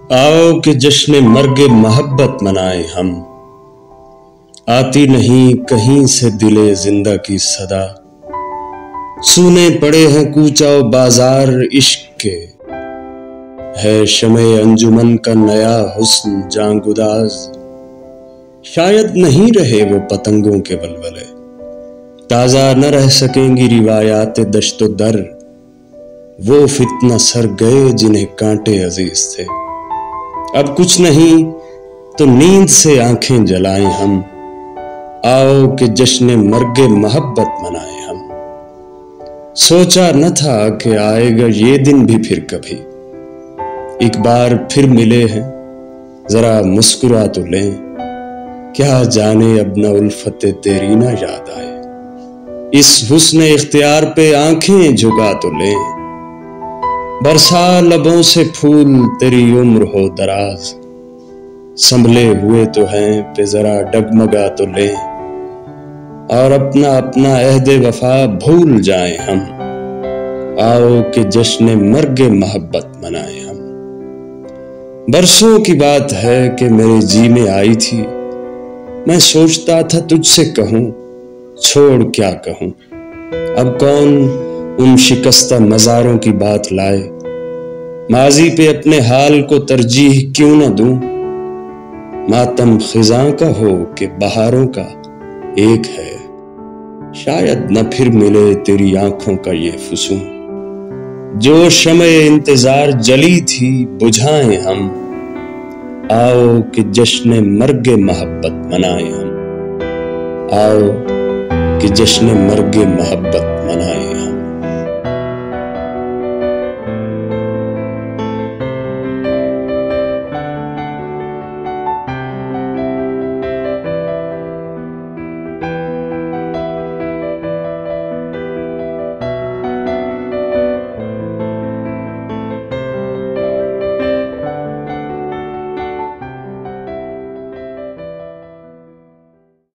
आओ कि जश्न मर्ग मोहब्बत मनाए हम। आती नहीं कहीं से दिले जिंदा की सदा, सुने पड़े हैं कूचाओ बाजार इश्क के। है शमे अंजुमन का नया हुस्न जांगुदाज, शायद नहीं रहे वो पतंगों के वलवले। ताजा न रह सकेंगी रिवायात दश्तो दर, वो फितना सर गए जिन्हें कांटे अजीज थे। अब कुछ नहीं तो नींद से आंखें जलाएं हम। आओ कि जश्न मर्ग मोहब्बत मनाएं हम। सोचा न था कि आएगा ये दिन भी फिर कभी, एक बार फिर मिले हैं जरा मुस्कुरा तो लें। क्या जाने अब न उल्फते तेरी ना याद आए, इस हुस्न इख्तियार पे आंखें झुका तो लें। बरसा लबों से फूल तेरी उम्र हो दराज, संभले हुए तो हैं पे जरा डगमगा तो ले। और अपना अपना अहदे वफा भूल जाएं हम। आओ कि जश्न मर्ग मोहब्बत मनाएं हम। बरसों की बात है कि मेरे जी में आई थी, मैं सोचता था तुझसे कहूं, छोड़ क्या कहूं। अब कौन उन शिकस्ता मज़ारों की बात लाए, माजी पे अपने हाल को तरजीह क्यों न दूं। मातम खिजां का हो कि बहारों का एक है, शायद न फिर मिले तेरी आंखों का ये फुसूं। जो शमे इंतजार जली थी बुझाएं हम। आओ कि जश्न मर्ग मोहब्बत मनाएं हम। आओ कि जश्न मर्ग मोहब्बत